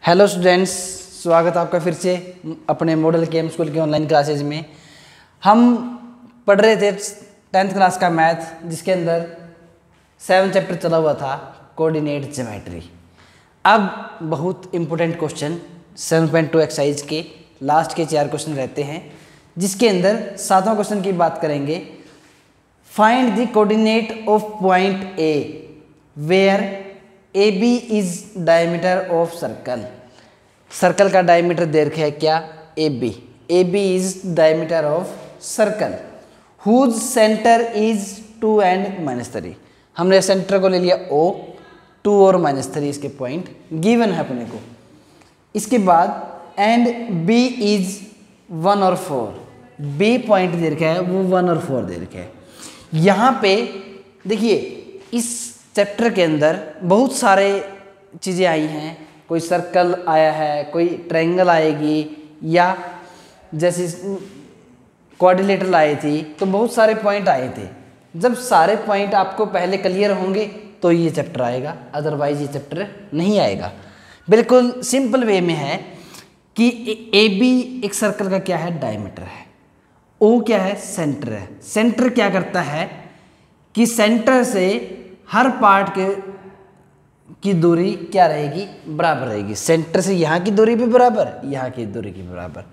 Hello students, स्वागत है आपका फिर से अपने मॉडल केम स्कूल की ऑनलाइन क्लासेज में। हम पढ़ रहे थे 10th क्लास का मैथ, जिसके अंदर 7 चैप्टर चला हुआ था कोऑर्डिनेट ज्योमेट्री। अब बहुत इम्पोर्टेंट क्वेश्चन 7.2 एक्सरसाइज के लास्ट के 4 क्वेश्चन रहते हैं, जिसके अंदर 7वां क्वेश्चन की बात करेंगे। Find the coordinate of point A where AB is diameter of circle. Circle का डायमीटर दे रखा है क्या? AB is diameter of circle whose centre is 2 and -3। हमने सेंटर को ले लिया O, 2 और -3 इसके पॉइंट गिवन है अपने को। इसके बाद एंड B इज 1 और 4। B पॉइंट दे रखा है, वो 1 और 4 दे रखा है। यहाँ पे देखिए, इस चैप्टर के अंदर बहुत सारे चीज़ें आई हैं। कोई सर्कल आया है, कोई ट्रायंगल आएगी, या जैसे क्वाड्रिलेटरल आई थी, तो बहुत सारे पॉइंट आए थे। जब सारे पॉइंट आपको पहले क्लियर होंगे तो ये चैप्टर आएगा, अदरवाइज ये चैप्टर नहीं आएगा। बिल्कुल सिंपल वे में है कि AB एक सर्कल का क्या है? डायमीटर है। O क्या है? सेंटर है। सेंटर क्या करता है कि सेंटर से हर पार्ट की दूरी क्या रहेगी? बराबर रहेगी। सेंटर से यहाँ की दूरी भी बराबर, यहाँ की दूरी की बराबर,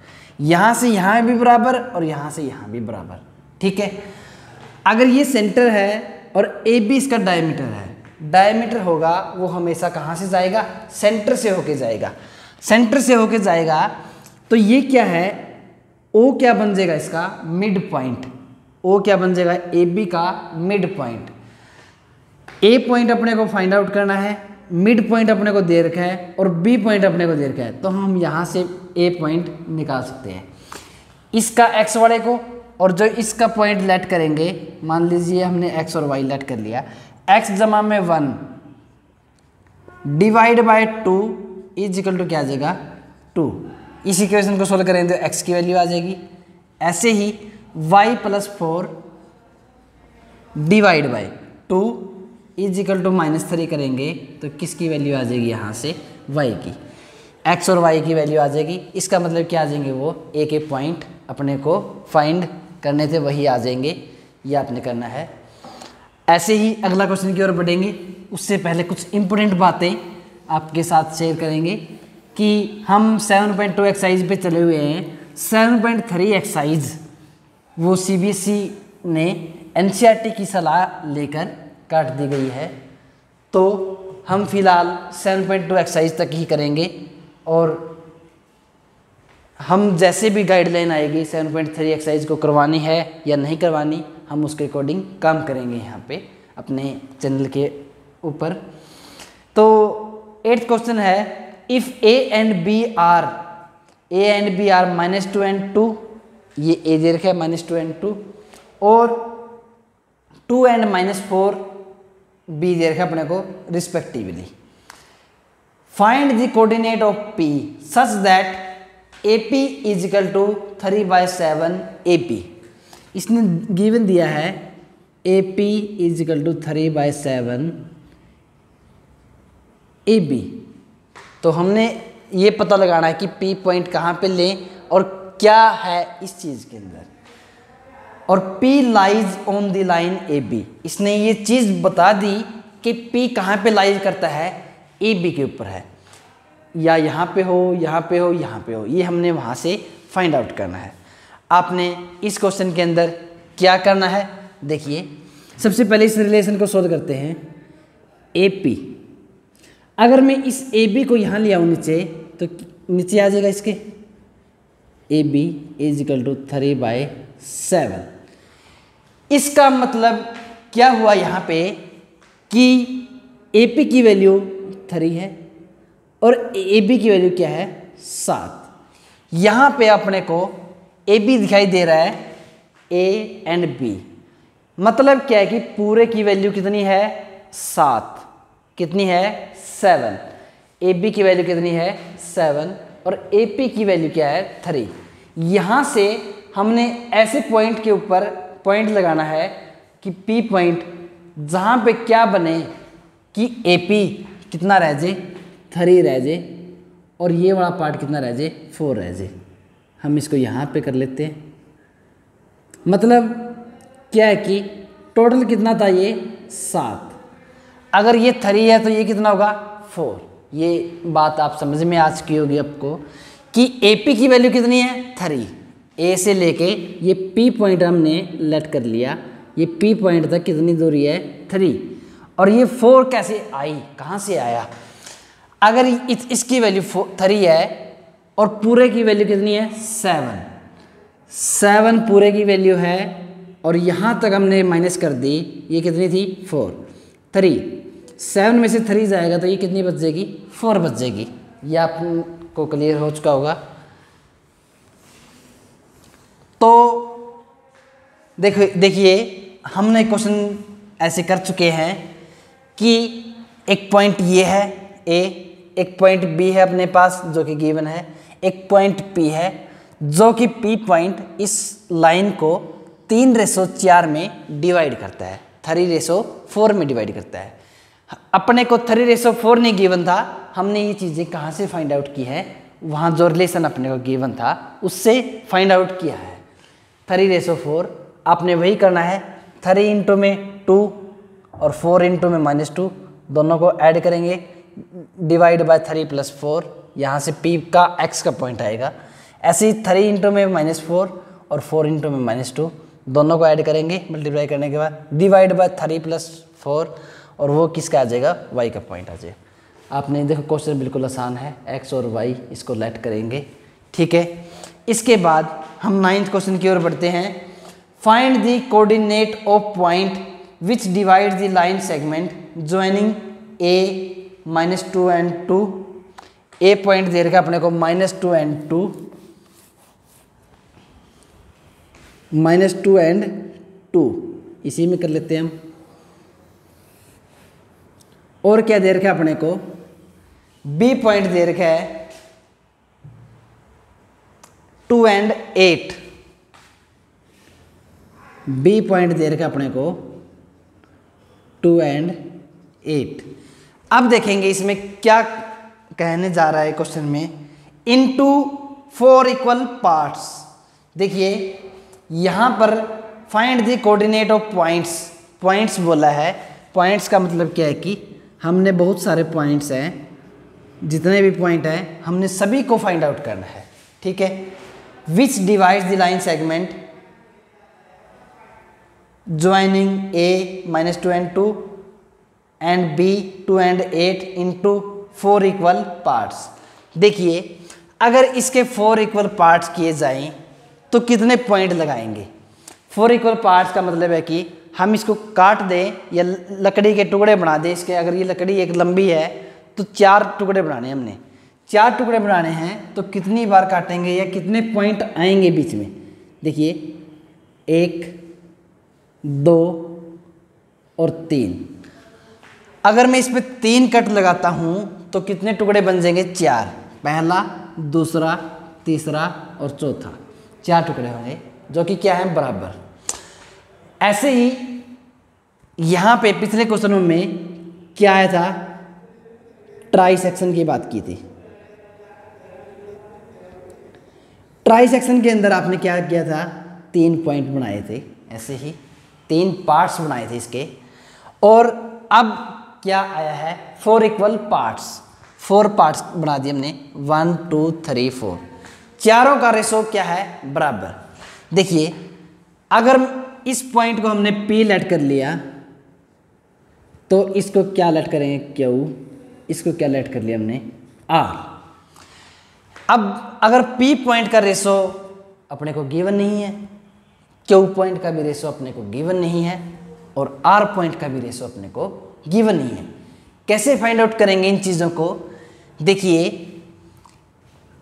यहाँ से यहाँ भी बराबर, और यहाँ से यहाँ भी बराबर। ठीक है। अगर ये सेंटर है और AB इसका डायमीटर है, डायमीटर होगा वो हमेशा कहाँ से जाएगा? सेंटर से होके जाएगा। सेंटर से होके जाएगा तो ये क्या है? O क्या बन जाएगा? इसका मिड पॉइंट। O क्या बन जाएगा? AB का मिड पॉइंट। A पॉइंट अपने को फाइंड आउट करना है, मिड पॉइंट अपने को दे रखा है, और B पॉइंट अपने को दे रखा है, तो हम यहाँ से A पॉइंट निकाल सकते हैं इसका x वाले को। और जो इसका पॉइंट लेट करेंगे, मान लीजिए हमने x और y लेट कर लिया, x जमा में 1 divide by 2 is equal to क्या आ जाएगा? 2। इस इक्वेशन को सोल्व करेंगे तो x की वैल्यू आ जाएगी। ऐसे ही y + 4 divide by 2 is equal to -3 करेंगे तो किसकी वैल्यू आ जाएगी? यहाँ से y की, x और y की वैल्यू आ जाएगी। इसका मतलब क्या आ जाएंगे? वो A के पॉइंट अपने को फाइंड करने थे वही आ जाएंगे। ये आपने करना है। ऐसे ही अगला क्वेश्चन की ओर बढ़ेंगे, उससे पहले कुछ इंपॉर्टेंट बातें आपके साथ शेयर करेंगे कि हम 7.2 एक्सरसाइज पे चले हुए हैं। 7.3 एक्सरसाइज वो CBSE ने NCERT की सलाह लेकर काट दी गई है, तो हम फिलहाल 7.2 एक्सरसाइज तक ही करेंगे, और हम जैसे भी गाइडलाइन आएगी 7.3 एक्सरसाइज को करवानी है या नहीं करवानी, हम उसके अकॉर्डिंग काम करेंगे यहाँ पे अपने चैनल के ऊपर। तो 8th क्वेश्चन है, if A and B are -2 and 2, ये A दे रखा है -2 and 2, और 2 and -4 B दे रखा है अपने को respectively. Find the coordinate of P such that AP is equal to 3/7 AP। इसने गिवन दिया है AP is equal to 3/7 AB। तो हमने ये पता लगाना है कि P पॉइंट कहाँ पे लें और क्या है इस चीज़ के अंदर। और P lies on the line AB। इसने ये चीज़ बता दी कि P कहाँ पे लाइज करता है? AB के ऊपर है, या यहाँ पे हो, यहाँ पे हो, यहाँ पे हो। ये हमने वहाँ से फाइंड आउट करना है। आपने इस क्वेश्चन के अंदर क्या करना है? देखिए, सबसे पहले इस रिलेशन को सोल्व करते हैं। AP, अगर मैं इस AB को यहाँ ले आऊँ नीचे, तो नीचे आ जाएगा इसके AB इज इक्वल टू 3/7। इसका मतलब क्या हुआ यहाँ पे कि AP की वैल्यू 3 है और AB की वैल्यू क्या है? 7। यहाँ पे अपने को AB दिखाई दे रहा है A and B। मतलब क्या है कि पूरे की वैल्यू कितनी है? 7। कितनी है? 7। AB की वैल्यू कितनी है? 7, और AP की वैल्यू क्या है? 3। यहाँ से हमने ऐसे पॉइंट के ऊपर पॉइंट लगाना है कि P पॉइंट जहाँ पे क्या बने कि AP कितना रह जाए? 3 रह जाए, और ये वाला पार्ट कितना रह जाए, 4 रह जाए। हम इसको यहाँ पे कर लेते हैं। मतलब क्या है कि टोटल कितना था ये 7, अगर ये 3 है तो ये कितना होगा 4। ये बात आप समझ में आ चुकी होगी आपको कि AP की वैल्यू कितनी है 3। A से लेके ये P पॉइंट हमने लेट कर लिया, ये P पॉइंट तक कितनी दूरी है 3। और ये 4 कैसे आई, कहाँ से आया? अगर इसकी वैल्यू 3 है और पूरे की वैल्यू कितनी है 7 पूरे की वैल्यू है, और यहाँ तक हमने माइनस कर दी, ये कितनी थी 3 7 में से 3 जाएगा तो ये कितनी बच जाएगी 4 बच जाएगी। ये आपको क्लियर हो चुका होगा। तो देखिए हमने क्वेश्चन ऐसे कर चुके हैं कि एक पॉइंट ये है A, एक पॉइंट B है अपने पास जो कि गिवन है, एक पॉइंट P है जो कि P पॉइंट इस लाइन को 3:4 में डिवाइड करता है, 3:4 में डिवाइड करता है। अपने को 3:4 नहीं गिवन था, हमने ये चीज़ें कहाँ से फाइंड आउट की है, वहाँ जो रिलेशन अपने को गिवन था उससे फाइंड आउट किया है। 3:4 आपने वही करना है, 3 इंटू में 2 और 4 इंटू में -2, दोनों को ऐड करेंगे, डिवाइड बाय 3 + 4, यहाँ से P का X का पॉइंट आएगा। ऐसे ही 3 इंटू में -4 और 4 इंटू में -2, दोनों को ऐड करेंगे, मल्टीप्लाई करने के बाद डिवाइड बाय 3 + 4, और वो किसका आ जाएगा Y का पॉइंट आ जाएगा। आपने देखो क्वेश्चन बिल्कुल आसान है, X और Y इसको लेट करेंगे, ठीक है। इसके बाद हम 9th क्वेश्चन की ओर बढ़ते हैं। Find the coordinate of point which divide the line segment joining A -2 and 2। A point दे रखा अपने को -2 and 2, -2 and 2 इसी में कर लेते हैं हम। और क्या दे रखा है अपने को, B पॉइंट दे रखा है 2 and 8। B पॉइंट दे रखा है अपने को 2 and 8। अब देखेंगे इसमें क्या कहने जा रहा है क्वेश्चन में, इनटू 4 इक्वल पार्ट्स। देखिए यहाँ पर find the coordinate of points, points बोला है। पॉइंट्स का मतलब क्या है कि हमने बहुत सारे पॉइंट्स हैं, जितने भी पॉइंट हैं हमने सभी को फाइंड आउट करना है, ठीक है। विच divides the line segment joining A -2 and 2 and B 2 and 8 into 4 equal parts. देखिए अगर इसके 4 इक्वल पार्ट्स किए जाएं तो कितने पॉइंट लगाएंगे। 4 इक्वल पार्ट्स का मतलब है कि हम इसको काट दें या लकड़ी के टुकड़े बना दें इसके। अगर ये लकड़ी एक लंबी है तो 4 टुकड़े बनाने हैं हमने, 4 टुकड़े बनाने हैं तो कितनी बार काटेंगे या कितने पॉइंट आएंगे बीच में। देखिए 1 2 और 3। अगर मैं इस पर 3 कट लगाता हूँ तो कितने टुकड़े बन जाएंगे 4, पहला, दूसरा, तीसरा और चौथा, 4 टुकड़े होंगे जो कि क्या है बराबर। ऐसे ही यहाँ पे पिछले क्वेश्चनों में क्या आया था, ट्राई सेक्शन की बात की थी। ट्राई सेक्शन के अंदर आपने क्या किया था, 3 पॉइंट बनाए थे, ऐसे ही 3 पार्ट्स बनाए थे इसके। और अब क्या आया है 4 इक्वल पार्ट्स, 4 पार्ट्स बना दिए हमने, 1 2 3 4, चारों का रेशो क्या है बराबर। देखिए अगर इस पॉइंट को हमने P लेट कर लिया तो इसको क्या लेट करेंगे Q, इसको क्या लेट कर लिया हमने R। अब अगर P पॉइंट का रेशो अपने को गिवन नहीं है, Q पॉइंट का भी रेशो अपने को गिवन नहीं है, और R पॉइंट का भी रेशो अपने को गिवन नहीं है, कैसे फाइंड आउट करेंगे इन चीज़ों को। देखिए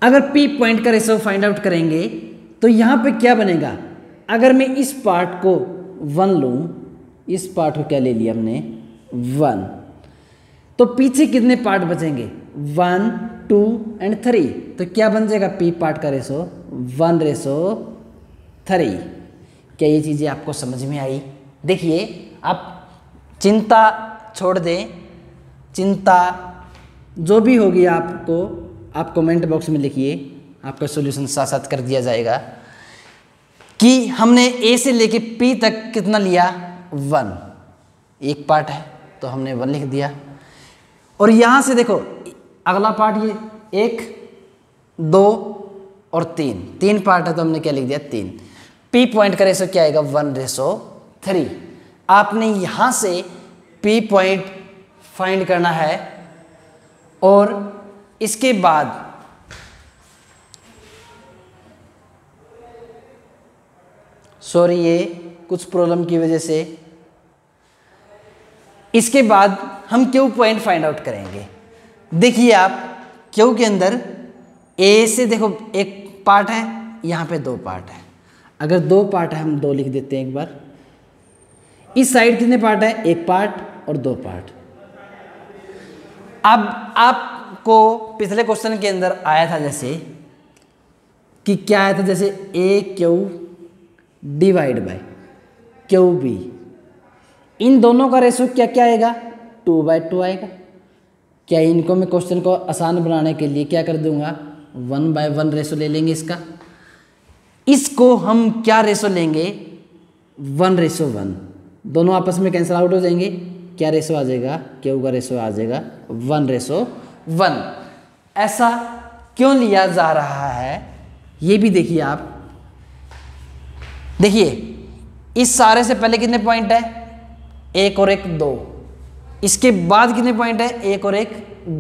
अगर P पॉइंट का रेशो फाइंड आउट करेंगे तो यहाँ पे क्या बनेगा, अगर मैं इस पार्ट को 1 लूँ, इस पार्ट को क्या ले लिया हमने 1, तो पीछे कितने पार्ट बचेंगे 1 2 and 3, तो क्या बन जाएगा P पार्ट का रेशो 1:3। क्या ये चीज़ें आपको समझ में आई। देखिए आप चिंता छोड़ दें, चिंता जो भी होगी आपको आप कमेंट बॉक्स में लिखिए, आपका सॉल्यूशन साथ साथ कर दिया जाएगा कि हमने ए से लेके पी तक कितना लिया 1, एक पार्ट है तो हमने 1 लिख दिया। और यहाँ से देखो अगला पार्ट ये 1, 2 और 3 पार्ट है तो हमने क्या लिख दिया 3। पी पॉइंट का रेशो क्या आएगा 1:3। आपने यहाँ से पी पॉइंट फाइंड करना है और इसके बाद सॉरी ये कुछ प्रॉब्लम की वजह से इसके बाद हम क्यू पॉइंट फाइंड आउट करेंगे। देखिए आप क्यू के अंदर ए से देखो एक पार्ट है, यहाँ पे 2 पार्ट है। अगर 2 पार्ट है हम 2 लिख देते हैं एक बार। इस साइड कितने पार्ट है 1 पार्ट और 2 पार्ट। अब आपको पिछले क्वेश्चन के अंदर आया था जैसे कि क्या आया था, जैसे A Q divide by Q B, इन दोनों का रेशो क्या क्या आएगा 2/2 आएगा। क्या इनको मैं क्वेश्चन को आसान बनाने के लिए क्या कर दूंगा 1/1 रेशो ले लेंगे इसका। इसको हम क्या रेशो लेंगे 1:1, दोनों आपस में कैंसिल आउट हो जाएंगे। क्या रेशो आ जाएगा क्यू का रेशो आ जाएगा 1:1। ऐसा क्यों लिया जा रहा है ये भी देखिए आप। देखिए इस सारे से पहले कितने पॉइंट है 1 और 1 2, इसके बाद कितने पॉइंट है 1 और 1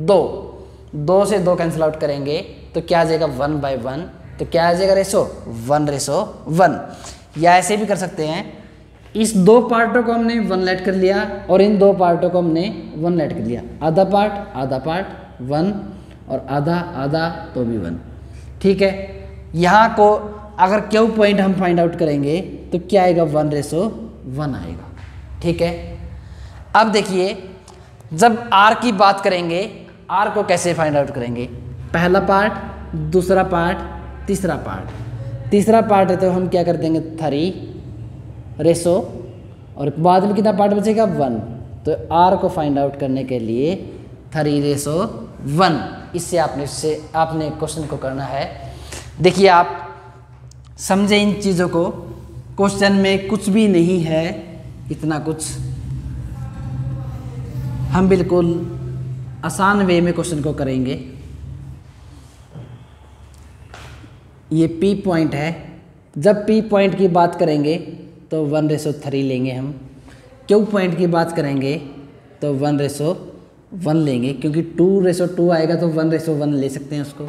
2 से 2 कैंसिल आउट करेंगे तो क्या आ जाएगा 1/1। तो क्या आ जाएगा रेशो 1:1। या ऐसे भी कर सकते हैं, इस 2 पार्टों को हमने 1 लेट कर लिया और इन 2 पार्टों को हमने 1 लेट कर लिया। आधा पार्ट 1 और आधा तो भी 1। ठीक है, यहाँ को अगर क्यू पॉइंट हम फाइंड आउट करेंगे तो क्या आएगा 1:1 आएगा। ठीक है, अब देखिए जब R की बात करेंगे R को कैसे फाइंड आउट करेंगे। पहला पार्ट, दूसरा पार्ट, तीसरा पार्ट है तो हम क्या कर देंगे 3 रेशो और बाद में कितना पार्ट बचेगा 1। तो R को फाइंड आउट करने के लिए 3:1 इससे आपने क्वेश्चन को करना है। देखिए आप समझे इन चीज़ों को, क्वेश्चन में कुछ भी नहीं है इतना कुछ, हम बिल्कुल आसान वे में क्वेश्चन को करेंगे। ये P पॉइंट है, जब P पॉइंट की बात करेंगे तो 1:3 लेंगे हम। Q पॉइंट की बात करेंगे तो 1:1 लेंगे, क्योंकि 2:2 आएगा तो 1:1 ले सकते हैं उसको।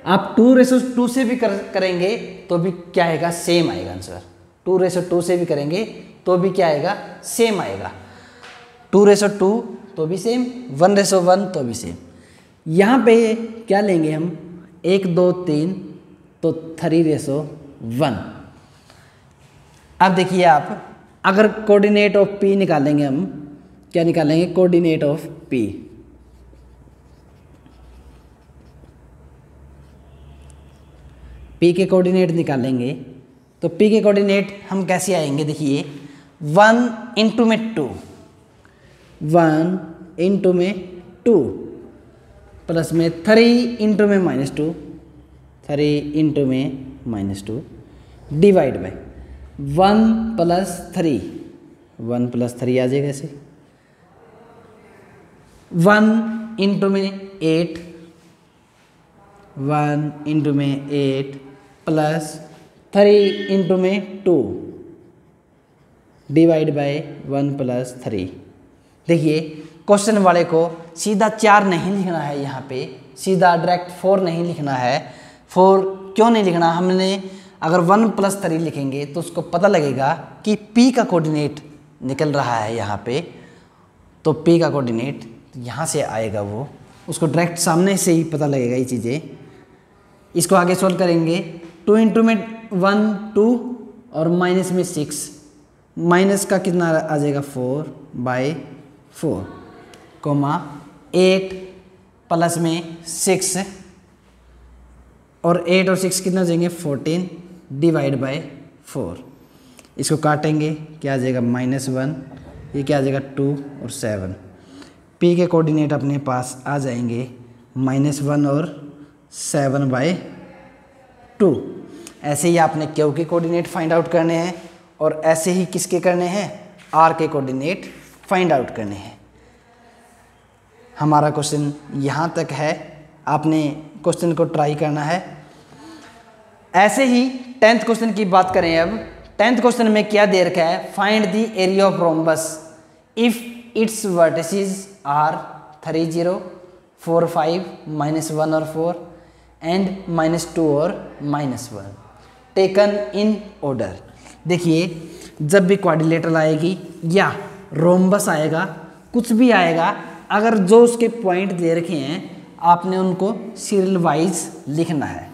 आप 2:2 से भी करेंगे तो भी क्या आएगा सेम आएगा आंसर। 2:2 से भी करेंगे तो भी क्या आएगा सेम आएगा। 2:2 तो भी सेम, 1:1 तो भी सेम। यहाँ पे क्या लेंगे हम 1 2 3 तो 3:1। अब देखिए आप अगर कोऑर्डिनेट ऑफ P निकालेंगे हम, क्या निकालेंगे कोऑर्डिनेट ऑफ P। P के कोऑर्डिनेट निकालेंगे तो P के कोऑर्डिनेट हम कैसे आएंगे, देखिए 1 इंटू में 2, 1 इंटू में 2 प्लस में 3 इंटू में -2, 3 इंटू में -2 डिवाइड बाय 1 + 3, 1 + 3 आ जाएगा ऐसे। 1 इंटू में 8, 1 इंटू में 8 प्लस 3 इंटू में 2 डिवाइड बाय 1 + 3। देखिए क्वेश्चन वाले को सीधा 4 नहीं लिखना है, यहाँ पे सीधा डायरेक्ट 4 नहीं लिखना है। 4 क्यों नहीं लिखना, हमने अगर 1 + 3 लिखेंगे तो उसको पता लगेगा कि P का कोऑर्डिनेट निकल रहा है यहाँ पे, तो P का कोऑर्डिनेट यहाँ से आएगा, वो उसको डायरेक्ट सामने से ही पता लगेगा ये चीज़ें। इसको आगे सोल्व करेंगे, 2 इंटू में 1 2 और माइनस में 6, माइनस का कितना आ जाएगा 4/4 कोमा 8 प्लस में 6 और 8 और 6 कितना जाएंगे 14 डिवाइड बाय 4। इसको काटेंगे क्या आ जाएगा -1, ये क्या आ जाएगा 2 और 7। P के कोऑर्डिनेट अपने पास आ जाएंगे -1 और 7/2। ऐसे ही आपने क्यू के कोऑर्डिनेट फाइंड आउट करने हैं और ऐसे ही किसके करने हैं, आर के कोऑर्डिनेट फाइंड आउट करने हैं। हमारा क्वेश्चन यहाँ तक है, आपने क्वेश्चन को ट्राई करना है। ऐसे ही 10th क्वेश्चन की बात करें। अब 10th क्वेश्चन में क्या दे रखा है, find the area of rhombus if its vertices are 3, 0, 4, 5, -1 और 4 एंड -2 और -1 टेकन इन ऑर्डर। देखिए, जब भी क्वाड्रिलेटरल आएगी या रोम्बस आएगा, कुछ भी आएगा, अगर जो उसके पॉइंट दे रखे हैं आपने उनको सीरियल वाइज लिखना है।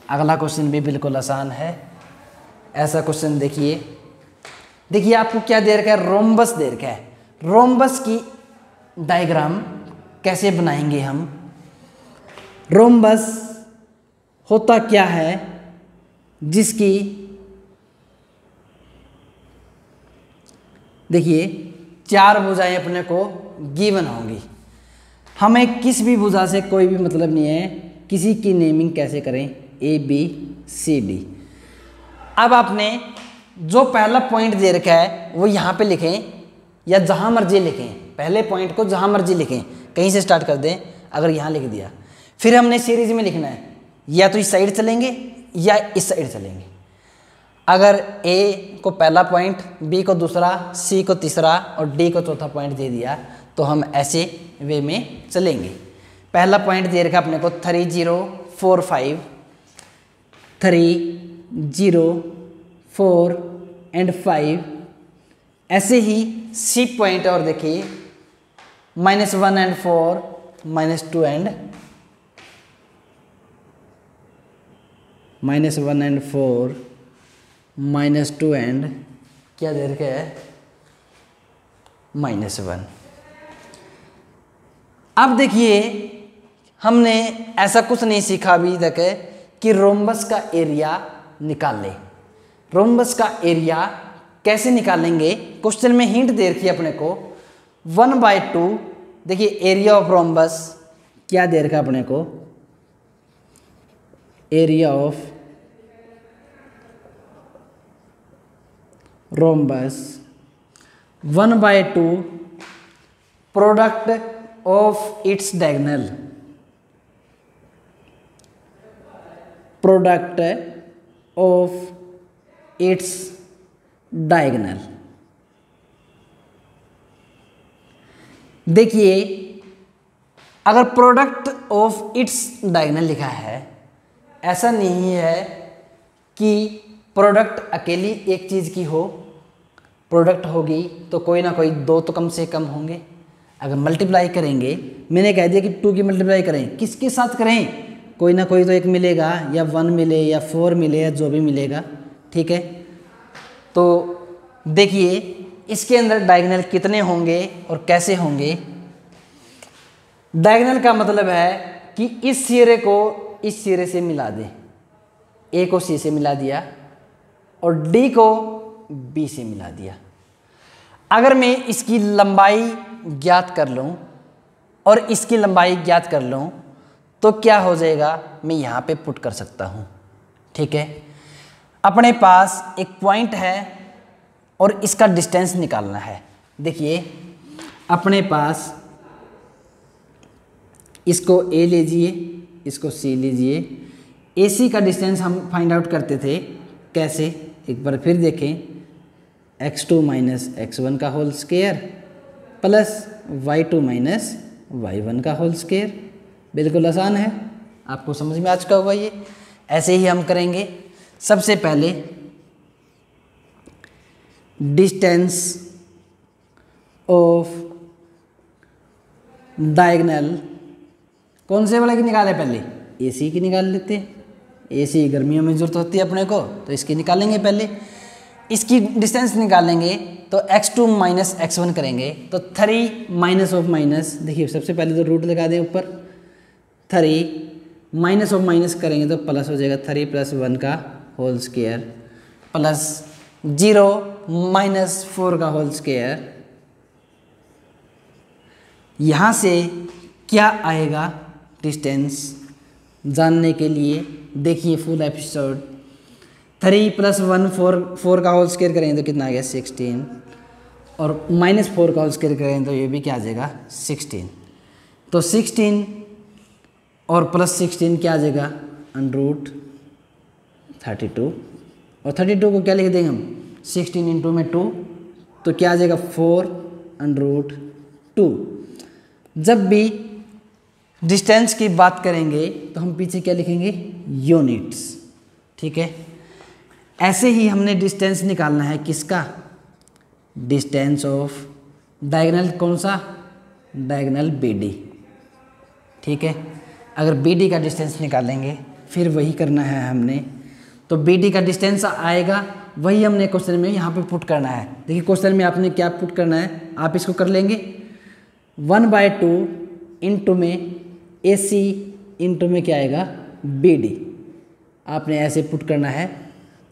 अगला क्वेश्चन भी बिल्कुल आसान है। ऐसा क्वेश्चन देखिए आपको क्या दे रखा है, रोम्बस दे रखा है। रोम्बस की डायग्राम कैसे बनाएंगे हम। रोम्बस होता क्या है, जिसकी देखिए 4 भुजाएं अपने को गिवन होंगी। हमें किस भी भुजा से कोई भी मतलब नहीं है, किसी की नेमिंग कैसे करें, A B C D। अब आपने जो पहला पॉइंट दे रखा है वो यहाँ पे लिखें या जहाँ मर्जी लिखें। पहले पॉइंट को जहाँ मर्जी लिखें, कहीं से स्टार्ट कर दें। अगर यहाँ लिख दिया, फिर हमने सीरीज में लिखना है, या तो इस साइड चलेंगे या इस साइड चलेंगे। अगर A को पहला पॉइंट, B को दूसरा, C को तीसरा और D को चौथा पॉइंट दे दिया तो हम ऐसे वे में चलेंगे। पहला पॉइंट दे रखा अपने को 3, 0, 4, 5, 3, 0, 4 एंड 5। ऐसे ही C पॉइंट और देखिए -1 एंड 4, -2 एंड -1 एंड 4, -2 एंड क्या दे रखा है, -1। अब देखिए, हमने ऐसा कुछ नहीं सीखा अभी तक कि रोम्बस का एरिया निकाल ले। रोम्बस का एरिया कैसे निकालेंगे, क्वेश्चन में हिंट दे रखी है अपने को 1/2। देखिए एरिया ऑफ रोम्बस क्या दे रखा है अपने को, area of rhombus 1/2 product of its diagonal, product of its diagonal. देखिए, अगर प्रोडक्ट ऑफ इट्स डायगोनल लिखा है, ऐसा नहीं है कि प्रोडक्ट अकेली एक चीज़ की हो। प्रोडक्ट होगी तो कोई ना कोई 2 तो कम से कम होंगे। अगर मल्टीप्लाई करेंगे, मैंने कह दिया कि 2 की मल्टीप्लाई करें, किसके साथ करें, कोई ना कोई तो एक मिलेगा, या 1 मिले या 4 मिले या जो भी मिलेगा, ठीक है। तो देखिए इसके अंदर डायगोनल कितने होंगे और कैसे होंगे। डायगोनल का मतलब है कि इस सिरे को इस सिरे से मिला दें, A को C से मिला दिया और D को B से मिला दिया। अगर मैं इसकी लंबाई ज्ञात कर लूँ और इसकी लंबाई ज्ञात कर लूँ तो क्या हो जाएगा, मैं यहाँ पे पुट कर सकता हूँ, ठीक है। अपने पास एक पॉइंट है और इसका डिस्टेंस निकालना है। देखिए अपने पास इसको A लीजिए, इसको C लीजिए। AC का डिस्टेंस हम फाइंड आउट करते थे, कैसे, एक बार फिर देखें, x2 - x1 का whole square plus y2 - y1 का होल स्क्वायर। बिल्कुल आसान है, आपको समझ में आ चुका होगा ये। ऐसे ही हम करेंगे। सबसे पहले डिस्टेंस ऑफ डायगोनल कौन से वाले की निकाले, पहले AC की निकाल लेते हैं। AC गर्मियों में जरूरत होती है अपने को, तो इसकी निकालेंगे। पहले इसकी डिस्टेंस निकालेंगे तो x2 - x1 करेंगे तो 3 माइनस ऑफ माइनस। देखिए सबसे पहले तो रूट लगा दें ऊपर, 3 माइनस ऑफ माइनस करेंगे तो प्लस हो जाएगा, 3 + 1 का होल स्क्वायर प्लस 0 - 4 का होल स्क्वायर। यहाँ से क्या आएगा, डिस्टेंस जानने के लिए देखिए फुल एपिसोड। 3 + 1 4 का होल स्क्वायर करेंगे तो कितना आ गया 16, और -4 का होल स्क्वायर करेंगे तो ये भी क्या आ जाएगा 16। तो 16 और +16 क्या आ जाएगा √32, और 32 को क्या लिख देंगे हम 16 × 2 तो क्या आ जाएगा 4√2। जब भी डिस्टेंस की बात करेंगे तो हम पीछे क्या लिखेंगे यूनिट्स, ठीक है। ऐसे ही हमने डिस्टेंस निकालना है किसका, डिस्टेंस ऑफ डायगोनल, कौन सा डायगोनल BD, ठीक है। अगर BD का डिस्टेंस निकालेंगे फिर वही करना है हमने, तो BD का डिस्टेंस आएगा वही हमने क्वेश्चन में यहाँ पे पुट करना है। देखिए क्वेश्चन में आपने क्या पुट करना है, आप इसको कर लेंगे 1/2 इंटू में AC इंटू में क्या आएगा BD, आपने ऐसे पुट करना है।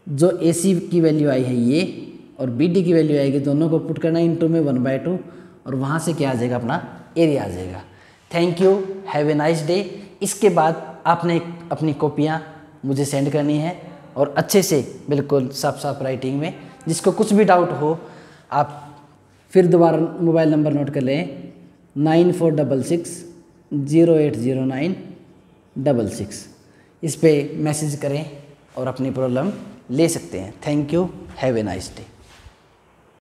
जो AC की वैल्यू आई है ये और BD की वैल्यू आएगी, दोनों को पुट करना है इंटू में 1/2, और वहाँ से क्या आ जाएगा अपना एरिया आ जाएगा। Thank you, have a nice day. इसके बाद आपने अपनी कॉपियाँ मुझे सेंड करनी है और अच्छे से बिल्कुल साफ राइटिंग में। जिसको कुछ भी डाउट हो आप फिर दोबारा मोबाइल नंबर नोट कर लें 9466080966, इस पे मैसेज करें और अपनी प्रॉब्लम ले सकते हैं। Thank you, have a nice day.